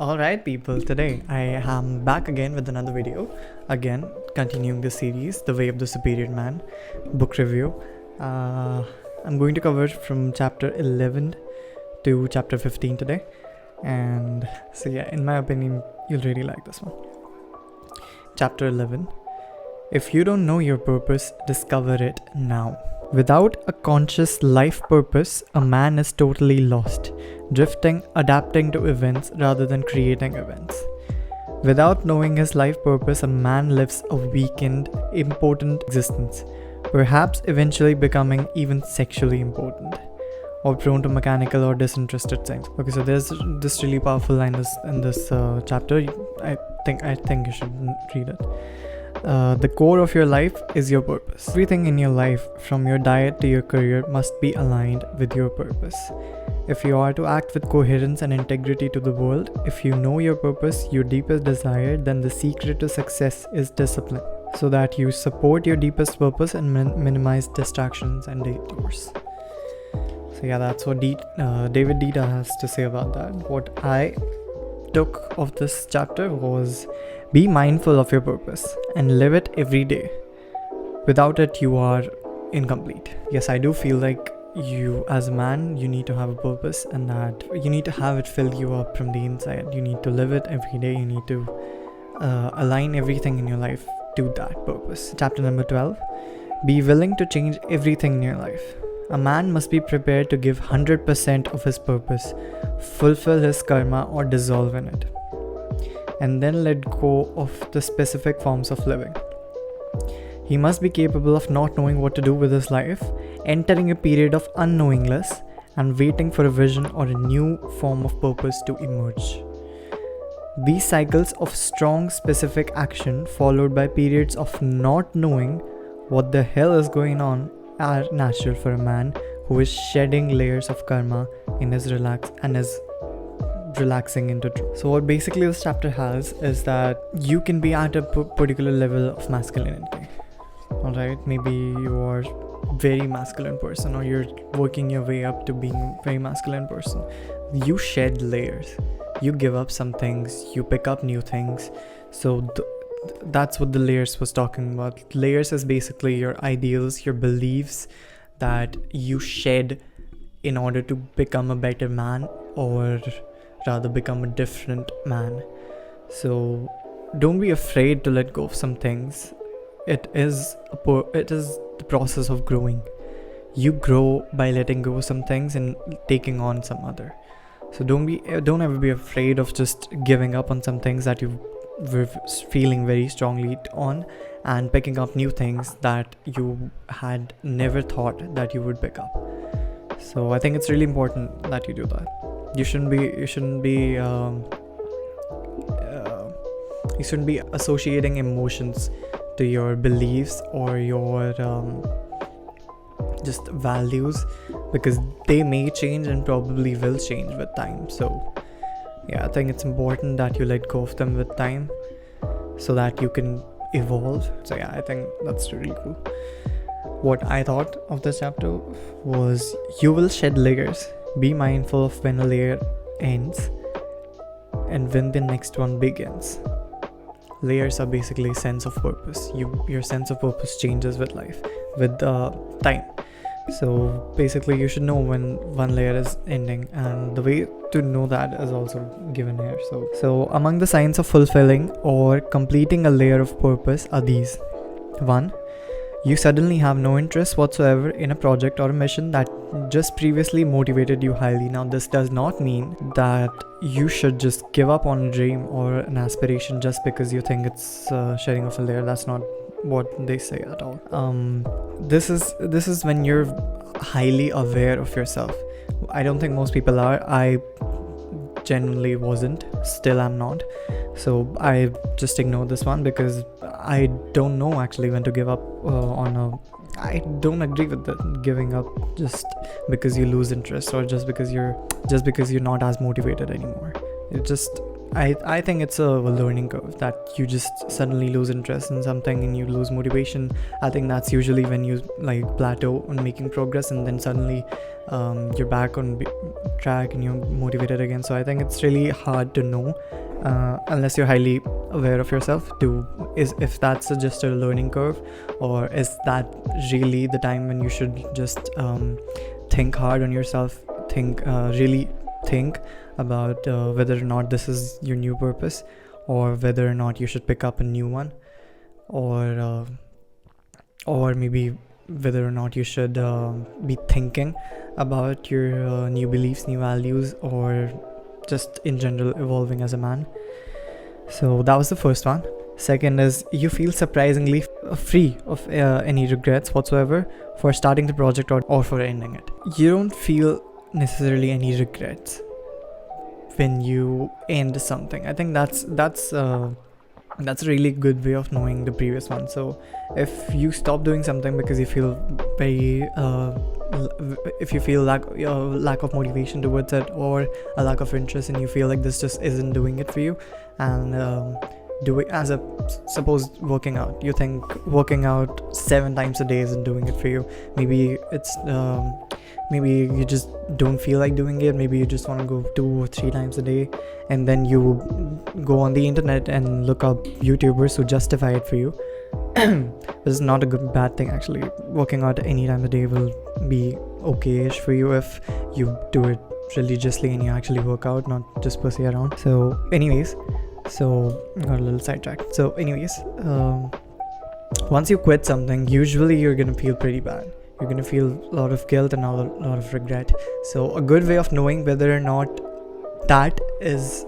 Alright people, today I am back again with another video. Again, continuing the series, The Way of the Superior Man book review. I'm going to cover from chapter 11 to chapter 15 today. And so yeah, in my opinion, you'll really like this one. Chapter 11. If you don't know your purpose, discover it now. Without a conscious life purpose, a man is totally lost, drifting, adapting to events rather than creating events. Without knowing his life purpose, a man lives a weakened, impotent existence, perhaps eventually becoming even sexually impotent, or prone to mechanical or disinterested things. Okay, so there's this really powerful line in this chapter. I think you should read it. The core of your life is your purpose. Everything in your life, from your diet to your career, must be aligned with your purpose. If you are to act with coherence and integrity to the world, if you know your purpose, your deepest desire, then the secret to success is discipline, so that you support your deepest purpose and minimize distractions and detours. So yeah, that's what David Deida has to say about that. What I took of this chapter was: be mindful of your purpose and live it every day. Without it, you are incomplete. Yes, I do feel like you as a man, you need to have a purpose, and that you need to have it fill you up from the inside. You need to live it every day. You need to align everything in your life to that purpose. Chapter number 12. Be willing to change everything in your life. A man must be prepared to give 100% of his purpose, fulfill his karma, or dissolve in it, and then let go of the specific forms of living. He must be capable of not knowing what to do with his life, entering a period of unknowingness, and waiting for a vision or a new form of purpose to emerge. These cycles of strong specific action, followed by periods of not knowing what the hell is going on, are natural for a man who is shedding layers of karma in his relaxing into truth. So what basically this chapter has is that you can be at a particular level of masculinity. Alright, maybe you are a very masculine person, or you're working your way up to being a very masculine person. You shed layers, you give up some things, you pick up new things. So that's what the layers was talking about. Layers is basically your ideals, your beliefs that you shed in order to become a better man, or rather become a different man. So don't be afraid to let go of some things. It is the process of growing. You grow by letting go of some things and taking on some other. So don't ever be afraid of just giving up on some things that you were feeling very strongly on, and picking up new things that you had never thought that you would pick up. So I think it's really important that you do that. You shouldn't be associating emotions to your beliefs or your just values, because they may change and probably will change with time. So yeah, I think it's important that you let go of them with time so that you can evolve. So yeah, I think that's really cool. What I thought of this chapter was: you will shed layers. Be mindful of when a layer ends and when the next one begins. Layers are basically sense of purpose. Your sense of purpose changes with life, with time. So basically you should know when one layer is ending, and the way to know that is also given here. So among the signs of fulfilling or completing a layer of purpose are these. 1. You suddenly have no interest whatsoever in a project or a mission that just previously motivated you highly. Now, this does not mean that you should just give up on a dream or an aspiration just because you think it's shedding off a layer. That's not what they say at all. This is when you're highly aware of yourself. I don't think most people are. I genuinely wasn't. Still am not. So I just ignore this one because I don't know actually when to give up I don't agree with that, giving up just because you lose interest, or just because you're not as motivated anymore. I think it's a learning curve that you just suddenly lose interest in something and you lose motivation. I think that's usually when you like plateau on making progress, and then suddenly you're back on track and you're motivated again. So I think it's really hard to know unless you're highly aware of yourself if that's just a learning curve, or is that really the time when you should just think hard on yourself, really think about whether or not this is your new purpose, or whether or not you should pick up a new one, or maybe whether or not you should be thinking about your new beliefs, new values, or just in general evolving as a man. So that was the first one. Second is you feel surprisingly free of any regrets whatsoever for starting the project or for ending it. You don't feel necessarily any regrets when you end something. I think that's a really good way of knowing the previous one. So if you stop doing something because you feel very if you feel lack of motivation towards it, or a lack of interest, and you feel like this just isn't doing it for you, and suppose working out, you think working out 7 times a day isn't doing it for you. Maybe it's maybe you just don't feel like doing it. Maybe you just want to go 2 or 3 times a day, and then you go on the internet and look up YouTubers who justify it for you. This is not a bad thing actually. Working out any time a day will be okay-ish for you if you do it religiously and you actually work out, not just pussy around. So anyways, got a little sidetracked. So anyways, once you quit something, usually you're gonna feel pretty bad. You're gonna feel a lot of guilt and a lot of regret. So a good way of knowing whether or not that is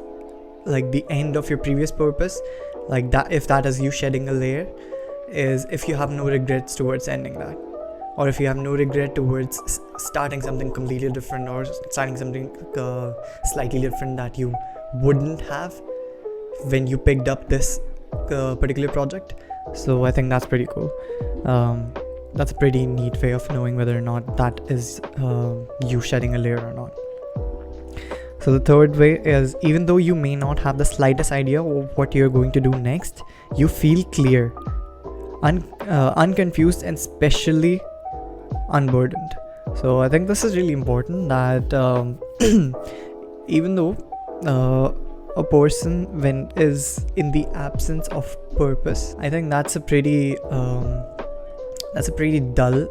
like the end of your previous purpose, like that, if that is you shedding a layer, is if you have no regrets towards ending that, or if you have no regret towards starting something completely different, or starting something slightly different that you wouldn't have when you picked up this particular project. So I think that's pretty cool. That's a pretty neat way of knowing whether or not that is you shedding a layer or not. So the third way is, even though you may not have the slightest idea of what you're going to do next, you feel clear, unconfused, and especially unburdened. So I think this is really important, that even though a person when is in the absence of purpose, I think that's a pretty dull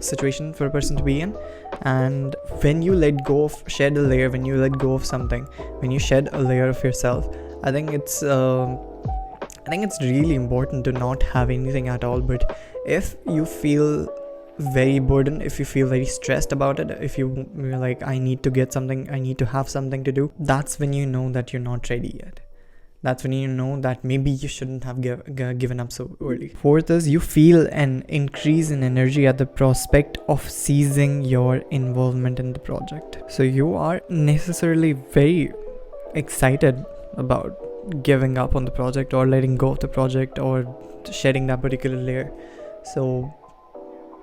situation for a person to be in. And when you shed a layer, when you let go of something, when you shed a layer of yourself, I think it's really important to not have anything at all. But if you feel very burdened, if you feel very stressed about it, if you're like, I need to get something, I need to have something to do, that's when you know that you're not ready yet. That's when you know that maybe you shouldn't have given up so early. Fourth is you feel an increase in energy at the prospect of ceasing your involvement in the project. So you are necessarily very excited about giving up on the project, or letting go of the project, or shedding that particular layer. So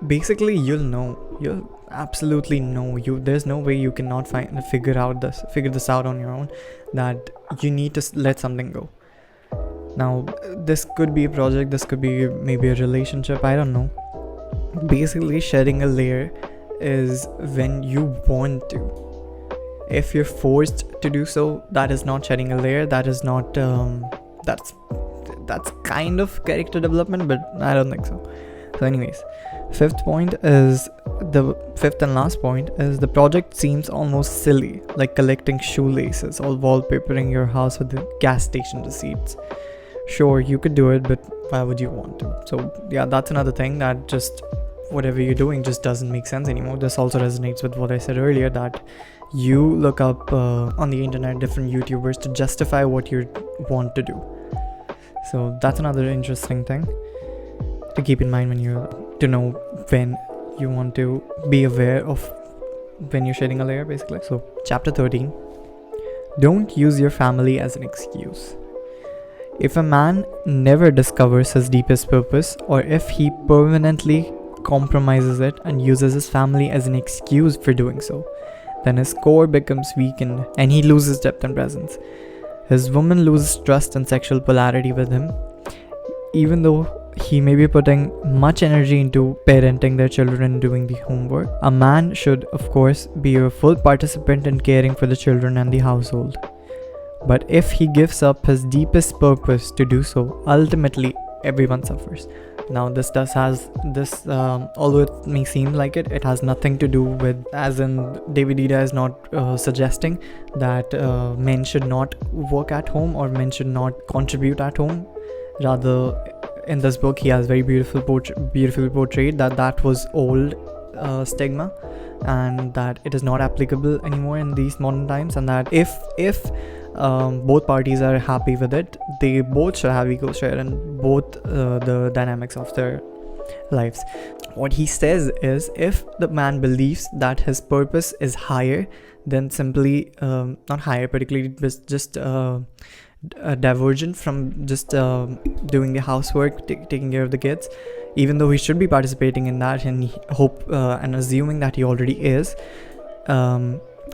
basically you'll absolutely know, there's no way you cannot figure this out on your own, that you need to let something go. Now this could be a project, this could be maybe a relationship, I don't know. Basically shedding a layer is when you want to. If you're forced to do so, that is not shedding a layer. That is not that's kind of character development, but I don't think so. So anyways, fifth and last point is, the project seems almost silly, like collecting shoelaces or wallpapering your house with the gas station receipts. Sure, you could do it, but why would you want to? So yeah, that's another thing, that just whatever you're doing just doesn't make sense anymore. This also resonates with what I said earlier, that you look up on the internet different YouTubers to justify what you want to do. So that's another interesting thing to keep in mind to know when you want to be aware of when you're shedding a layer, basically. So chapter 13, don't use your family as an excuse. If a man never discovers his deepest purpose, or if he permanently compromises it and uses his family as an excuse for doing so, then his core becomes weakened and he loses depth and presence. His woman loses trust and sexual polarity with him, even though he may be putting much energy into parenting their children and doing the homework. A man should, of course, be a full participant in caring for the children and the household. But if he gives up his deepest purpose to do so, ultimately everyone suffers. Now although it may seem like it has nothing to do with, as in David Ida is not suggesting that men should not work at home or men should not contribute at home. Rather, in this book he has very beautifully portrayed that was old stigma, and that it is not applicable anymore in these modern times, and that if both parties are happy with it, they both should have equal share in both the dynamics of their lives. What he says is, if the man believes that his purpose is higher than simply not higher particularly, but just divergent from just doing the housework, taking care of the kids, even though he should be participating in that, and and assuming that he already is,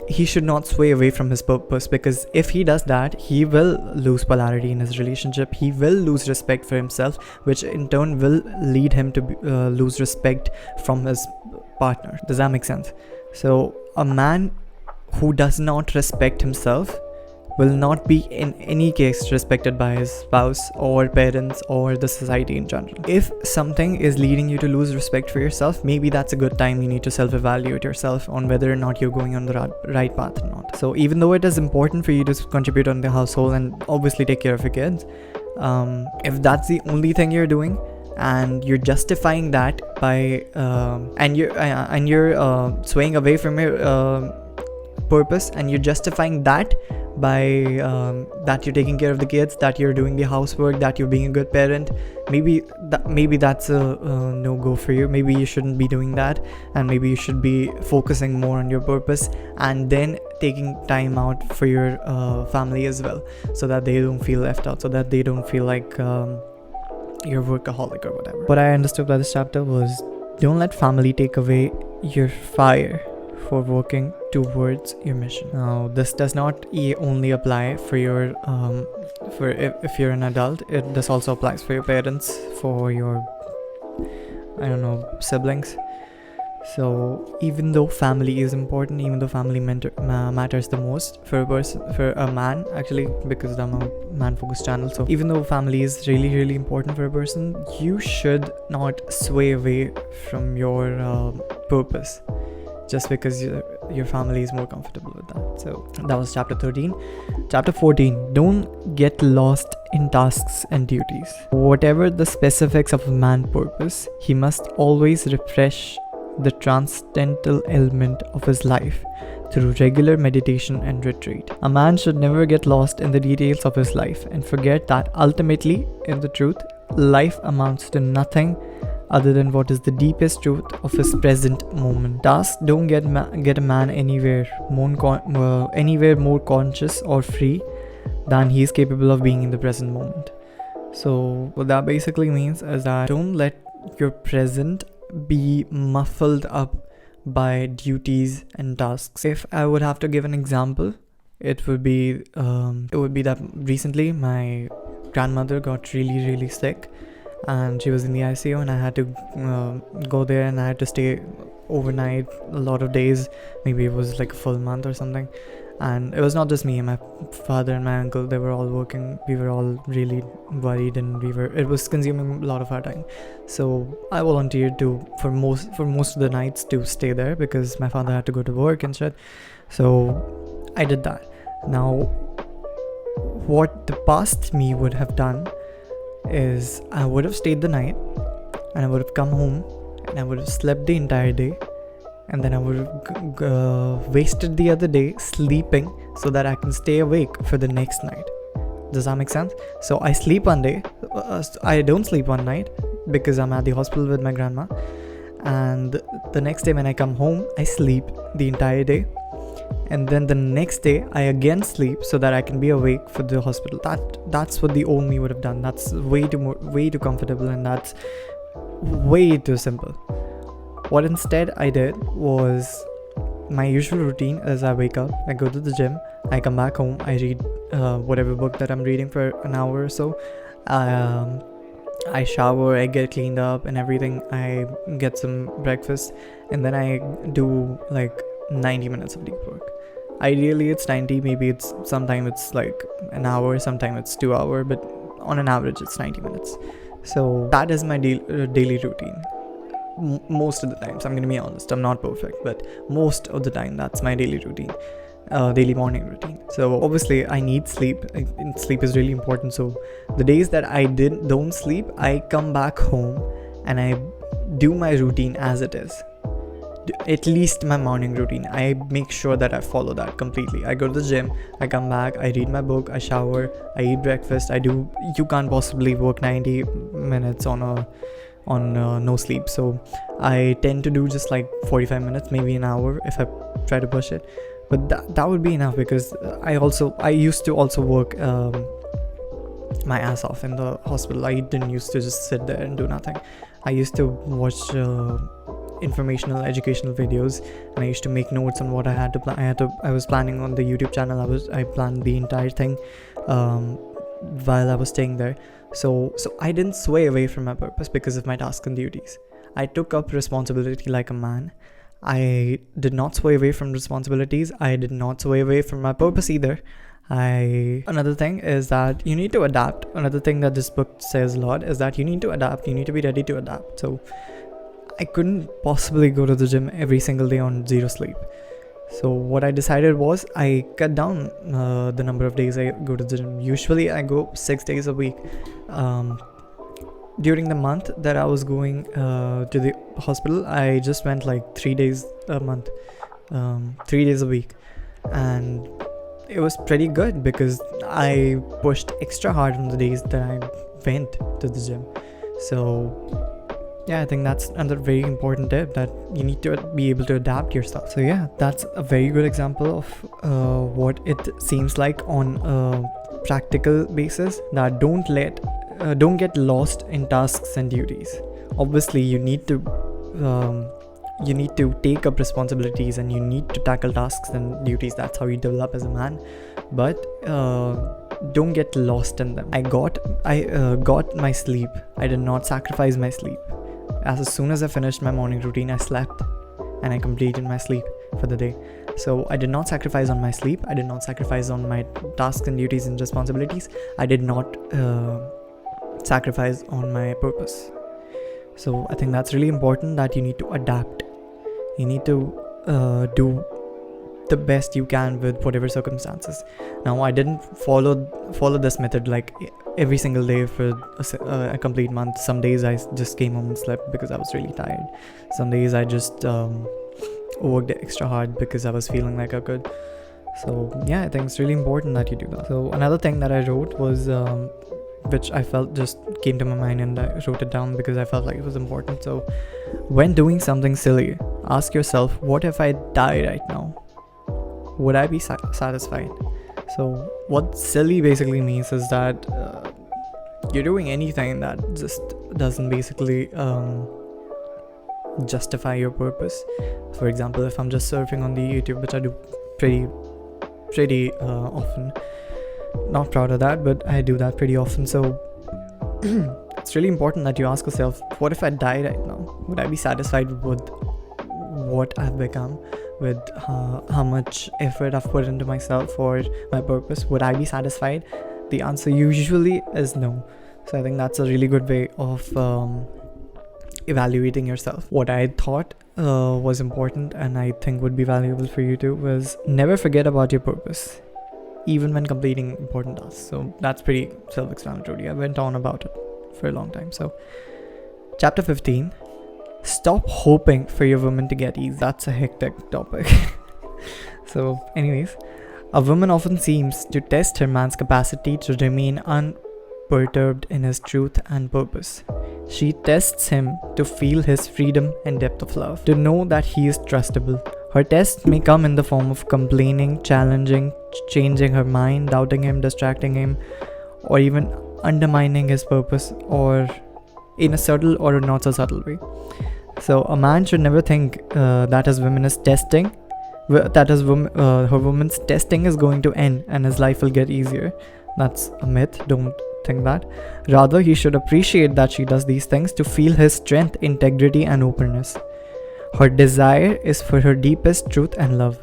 he should not sway away from his purpose, because if he does that, he will lose polarity in his relationship. He will lose respect for himself, which in turn will lead him to lose respect from his partner. Does that make sense? So a man who does not respect himself will not be in any case respected by his spouse or parents or the society in general. If something is leading you to lose respect for yourself, maybe that's a good time you need to self-evaluate yourself on whether or not you're going on the right path or not. So even though it is important for you to contribute on the household and obviously take care of your kids, if that's the only thing you're doing, and you're justifying that by and you're swaying away from your purpose, and you're justifying that by that you're taking care of the kids, that you're doing the housework, that you're being a good parent, maybe that's a no-go for you. Maybe you shouldn't be doing that, and maybe you should be focusing more on your purpose and then taking time out for your family as well, so that they don't feel left out, so that they don't feel like you're workaholic or whatever. What I understood by this chapter was, don't let family take away your fire for working towards your mission. Now, this does not only apply for your for if you're an adult. This also applies for your parents, for your siblings. So even though family is important, even though family matters the most for a man, actually, because I'm a man-focused channel, so even though family is really, really important for a person, you should not sway away from your purpose just because your family is more comfortable with that. So that was chapter 13. Chapter 14, don't get lost in tasks and duties. Whatever the specifics of a man's purpose, he must always refresh the transcendental element of his life through regular meditation and retreat. A man should never get lost in the details of his life and forget that ultimately, in the truth, life amounts to nothing other than what is the deepest truth of his present moment. Tasks don't get a man anywhere more conscious or free than he is capable of being in the present moment. So what that basically means is that don't let your present be muffled up by duties and tasks. If I would have to give an example, it would be that recently my grandmother got really, really sick, and she was in the ICU, and I had to go there, and I had to stay overnight a lot of days. Maybe it was like a full month or something. And it was not just me, my father and my uncle, they were all working. We were all really worried, and it was consuming a lot of our time. So I volunteered for most of the nights to stay there, because my father had to go to work and shit. So I did that. Now, what the past me would have done is I would have stayed the night, and I would have come home, and I would have slept the entire day, and then I would have wasted the other day sleeping so that I can stay awake for the next night. Does that make sense? So I sleep one day, I don't sleep one night because I'm at the hospital with my grandma, and the next day when I come home, I sleep the entire day, and then the next day I again sleep so that I can be awake for the hospital. That's what the old me would have done. That's way too comfortable, and that's way too simple. What instead I did was my usual routine is I wake up, I go to the gym, I come back home, I read whatever book that I'm reading for an hour or so. I shower, I get cleaned up and everything, I get some breakfast, and then I do like 90 minutes of deep work. Ideally it's 90, maybe it's sometimes it's like an hour, sometimes it's 2 hours, but on an average it's 90 minutes. So that is my daily routine. Most of the times, I'm gonna be honest, I'm not perfect, but most of the time that's my daily routine, daily morning routine. So obviously I need sleep, and sleep is really important. So the days that I don't sleep, I come back home and I do my routine as it is. At least my morning routine, I make sure that I follow that completely. I go to the gym, I come back, I read my book, I shower, I eat breakfast. You can't possibly work 90 minutes on no sleep, so I tend to do just like 45 minutes, maybe an hour if I try to push it, but that would be enough, because I used to also work my ass off in the hospital. I didn't used to just sit there and do nothing. I used to watch informational educational videos, and I used to make notes on what I had to plan. I was planning on the YouTube channel. I planned the entire thing while I was staying there. So I didn't sway away from my purpose because of my tasks and duties. I took up responsibility like a man. I did not sway away from responsibilities. I did not sway away from my purpose either. Another thing is that you need to adapt. Another thing that this book says a lot is that you need to adapt. You need to be ready to adapt. So I couldn't possibly go to the gym every single day on zero sleep. So what I decided was I cut down the number of days I go to the gym. Usually I go 6 days a week. During the month that I was going to the hospital, I just went like 3 days a month, 3 days a week, and it was pretty good because I pushed extra hard on the days that I went to the gym. So yeah, I think that's another very important tip, that you need to be able to adapt yourself. So yeah, that's a very good example of what it seems like on a practical basis, that don't get lost in tasks and duties. Obviously you need to take up responsibilities and you need to tackle tasks and duties. That's how you develop as a man, but don't get lost in them. I got my sleep. I did not sacrifice my sleep. As soon as I finished my morning routine, I slept and I completed my sleep for the day. So I did not sacrifice on my sleep. I did not sacrifice on my tasks and duties and responsibilities. I did not sacrifice on my purpose. So I think that's really important, that you need to adapt. You need to do the best you can with whatever circumstances. Now I didn't follow this method like every single day for a complete month. Some days I just came home and slept because I was really tired. Some days I just worked extra hard because I was feeling like I could. So yeah, I think it's really important that you do that. So another thing that I wrote was which I felt just came to my mind, and I wrote it down because I felt like it was important. So when doing something silly, ask yourself, what if I die right now? Would I be satisfied? So what silly basically means is that you're doing anything that just doesn't basically justify your purpose. For example, if I'm just surfing on the YouTube, which I do pretty often, not proud of that, but I do that pretty often. So it's really important that you ask yourself, what if I die right now? Would I be satisfied with what I've become, with how much effort I've put into myself or my purpose? Would I be satisfied? The answer usually is no. So I think that's a really good way of evaluating yourself. What I thought was important, and I think would be valuable for you too, was never forget about your purpose, even when completing important tasks. So that's pretty self-explanatory. I went on about it for a long time. So chapter 15, stop hoping for your woman to get easy. That's a hectic topic. So anyways, a woman often seems to test her man's capacity to remain unperturbed in his truth and purpose. She tests him to feel his freedom and depth of love, to know that he is trustable. Her tests may come in the form of complaining, challenging, changing her mind, doubting him, distracting him, or even undermining his purpose, or in a subtle or not so subtle way. So a man should never think that his woman is testing that her woman's testing is going to end and his life will get easier. That's a myth. Don't think that. Rather, he should appreciate that she does these things to feel his strength, integrity, and openness. Her desire is for her deepest truth and love.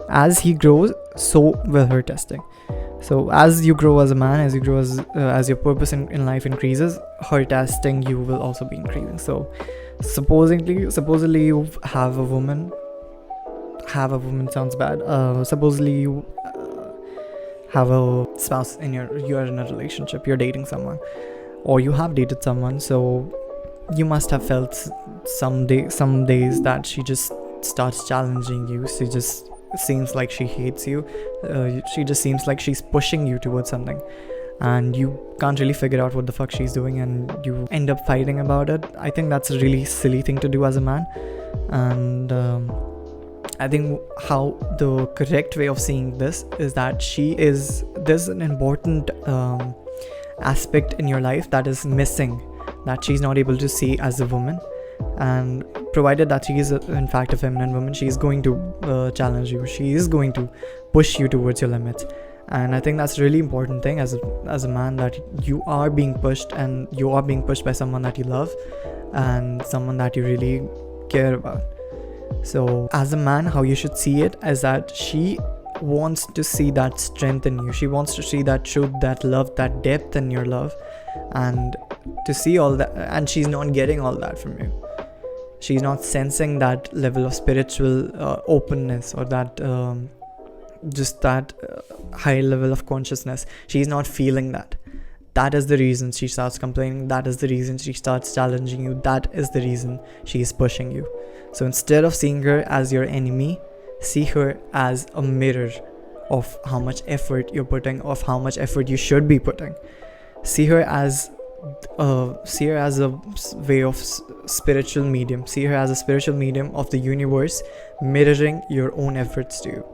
As he grows, so will her testing. So as you grow as a man, as you grow as your purpose in life increases, her testing you will also be increasing. So supposedly you have a woman sounds bad. Supposedly you have a spouse you're in a relationship, you're dating someone, or you have dated someone. So you must have felt some days that she just starts challenging you. She just seems like she hates you. She just seems like she's pushing you towards something, and you can't really figure out what the fuck she's doing, and you end up fighting about it. I think that's a really silly thing to do as a man. And I think how the correct way of seeing this is that there's an important aspect in your life that is missing, that she's not able to see as a woman. And provided that she is in fact a feminine woman, she is going to challenge you, she is going to push you towards your limits. And I think that's a really important thing as a man, that you are being pushed, and you are being pushed by someone that you love and someone that you really care about. So as a man, how you should see it is that she wants to see that strength in you. She wants to see that truth, that love, that depth in your love, and to see all that. And she's not getting all that from you. She's not sensing that level of spiritual openness, or that high level of consciousness. She's not feeling that. That is the reason she starts complaining. That is the reason she starts challenging you. That is the reason she is pushing you. So instead of seeing her as your enemy, see her as a mirror of how much effort you're putting, of how much effort you should be putting. See her as a way of spiritual medium. See her as a spiritual medium of the universe, mirroring your own efforts to you.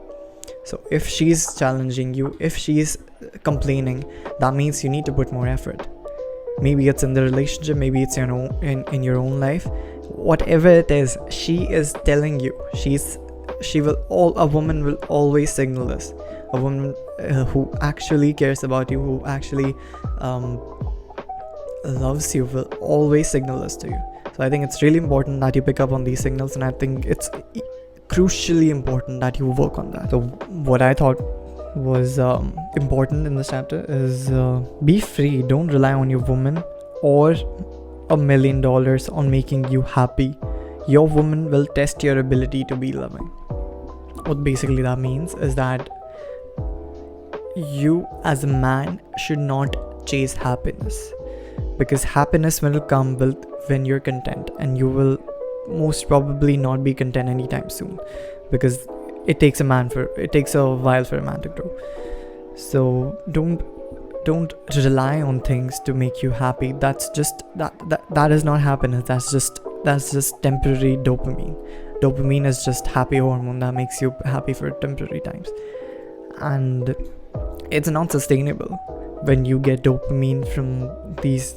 So if she's challenging you, if she's complaining, that means you need to put more effort. Maybe it's in the relationship, maybe it's in your own life. Whatever it is, she is telling you. A woman will always signal this. A woman who actually cares about you, who actually loves you, will always signal this to you. So I think it's really important that you pick up on these signals, and I think it's crucially important that you work on that. So what I thought was important in this chapter is be free. Don't rely on your woman or $1 million on making you happy. Your woman will test your ability to be loving. What basically that means is that you as a man should not chase happiness, because happiness will come when you're content, and you will most probably not be content anytime soon, because it takes a while for a man to grow. So don't rely on things to make you happy. That's just that is not happiness. That's just temporary dopamine. Dopamine is just happy hormone that makes you happy for temporary times, and it's not sustainable when you get dopamine from these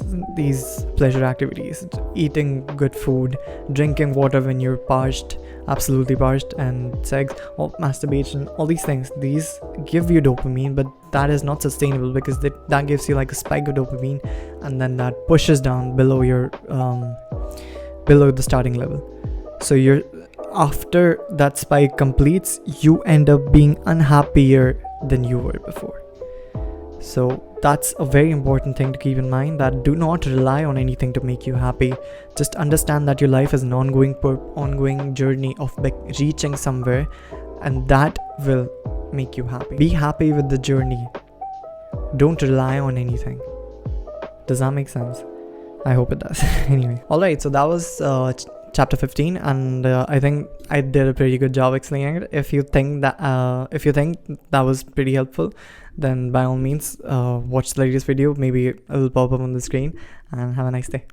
pleasure activities, eating good food, drinking water when you're parched, absolutely parched, and sex or masturbation. All these things, these give you dopamine, but that is not sustainable, because that gives you like a spike of dopamine, and then that pushes down below the starting level. So after that spike completes, you end up being unhappier than you were before. So that's a very important thing to keep in mind, that do not rely on anything to make you happy. Just understand that your life is an ongoing journey of reaching somewhere, and that will make you happy. Be happy with the journey. Don't rely on anything. Does that make sense? I hope it does. Anyway, alright, so that was chapter 15, and I think I did a pretty good job explaining it. If you think that was pretty helpful, then by all means watch the latest video. Maybe it will pop up on the screen, and have a nice day.